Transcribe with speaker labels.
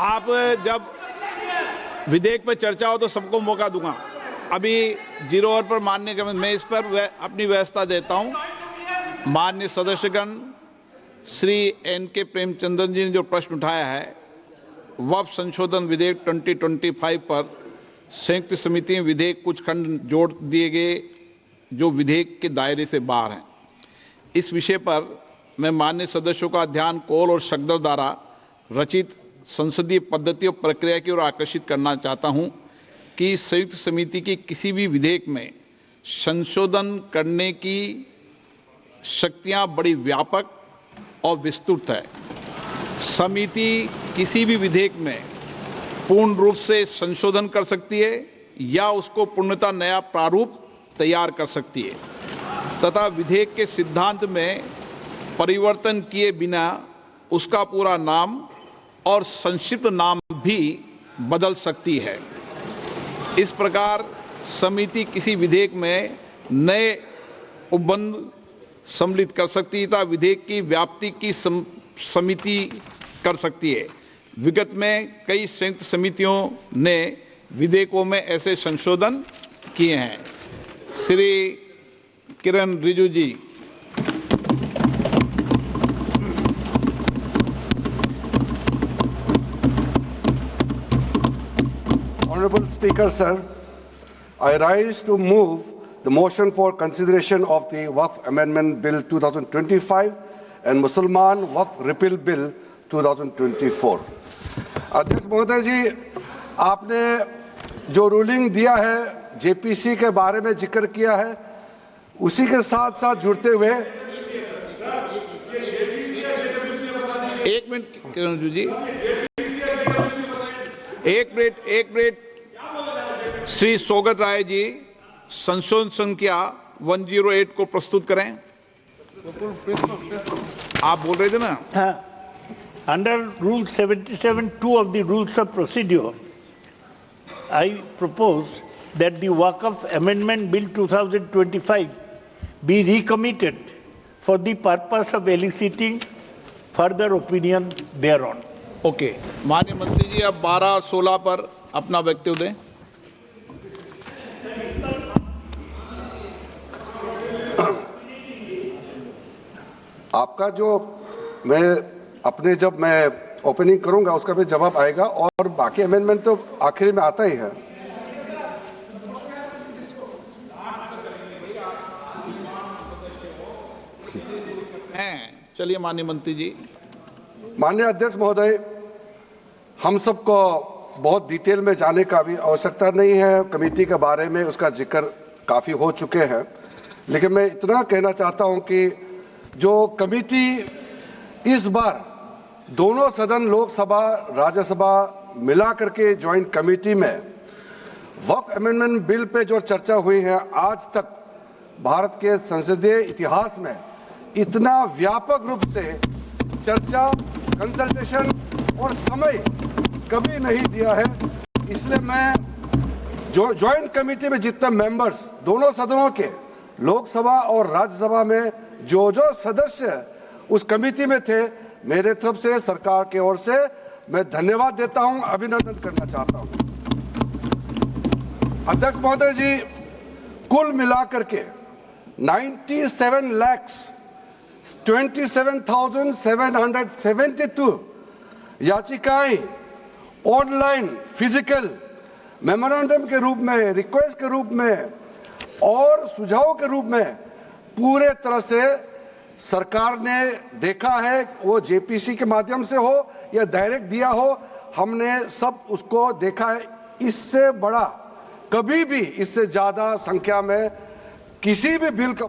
Speaker 1: आप जब विधेयक पर चर्चा हो तो सबको मौका दूंगा। अभी 0 ओवर पर मानने के मैं इस पर अपनी व्यवस्था देता हूं। माननीय सदस्यगण श्री N.K. प्रेमचंद्रन जी ने जो प्रश्न उठाया है वक्फ संशोधन विधेयक 2025 पर संयुक्त समिति में विधेयक कुछ खंड जोड़ दिए गए जो विधेयक के दायरे से बाहर हैं। इस विषय पर मैं माननीय सदस्यों का ध्यान कौल और शकदर द्वारा रचित संसदीय पद्धति और प्रक्रिया की ओर आकर्षित करना चाहता हूं कि संयुक्त समिति की किसी भी विधेयक में संशोधन करने की शक्तियां बड़ी व्यापक और विस्तृत है। समिति किसी भी विधेयक में पूर्ण रूप से संशोधन कर सकती है या उसको पूर्णतः नया प्रारूप तैयार कर सकती है तथा विधेयक के सिद्धांत में परिवर्तन किए बिना उसका पूरा नाम और संक्षिप्त नाम भी बदल सकती है। इस प्रकार समिति किसी विधेयक में नए उपबंध सम्मिलित कर सकती है तथा विधेयक की व्याप्ति की समिति कर सकती है। विगत में कई संयुक्त समितियों ने विधेयकों में ऐसे संशोधन किए हैं। श्री किरण रिजिजू जी।
Speaker 2: Honorable Speaker, sir, I rise to move the motion for consideration of the Waqf Amendment Bill 2025 and Mussalman Waqf Repeal Bill 2024. अध्यक्ष महोदय जी, आपने जो रूलिंग दिया है जेपीसी के बारे में जिक्र किया है, उसी के साथ साथ जुड़ते हुए
Speaker 1: एक मिनट किरण जी, एक मिनट श्री सौगत राय जी संशोधन संख्या 108 को प्रस्तुत करें। आप बोल रहे थे ना?
Speaker 3: Under Rule 77(2) of the Rules of Procedure, I propose that the Waqf Amendment Bill 2025 be recommitted for the purpose of eliciting further opinion thereon.
Speaker 1: Okay, माननीय मंत्री जी अब 12 और 16 पर अपना वक्तव्य दें।
Speaker 2: आपका जो जब मैं ओपनिंग करूंगा उसका भी जवाब आएगा और बाकी अमेंडमेंट तो आखिर में आता ही है।
Speaker 1: चलिए माननीय मंत्री जी।
Speaker 2: माननीय अध्यक्ष महोदय, हम सबको बहुत डिटेल में जाने का भी आवश्यकता नहीं है। कमेटी के बारे में उसका जिक्र काफ़ी हो चुके हैं, लेकिन मैं इतना कहना चाहता हूं कि जो कमेटी इस बार दोनों सदन लोकसभा राज्यसभा मिला करके ज्वाइंट कमेटी में वक्फ अमेंडमेंट बिल पे जो चर्चा हुई है, आज तक भारत के संसदीय इतिहास में इतना व्यापक रूप से चर्चा, कंसल्टेशन और समय कभी नहीं दिया है। इसलिए मैं जो ज्वाइंट कमेटी में जितने मेंबर्स दोनों सदनों के लोकसभा और राज्यसभा में जो सदस्य उस कमेटी में थे, मेरे तरफ से सरकार की ओर से मैं धन्यवाद देता हूं, अभिनंदन करना चाहता हूं। अध्यक्ष महोदय जी, कुल मिलाकर के 97,27,772 याचिकाएं ऑनलाइन, फिजिकल, मेमोरेंडम के रूप में, रिक्वेस्ट के रूप में और सुझाव के रूप में पूरे तरह से सरकार ने देखा है। वो जेपीसी के माध्यम से हो या डायरेक्ट दिया हो, हमने सब उसको देखा है। इससे बड़ा कभी भी, इससे ज्यादा संख्या में किसी भी बिल का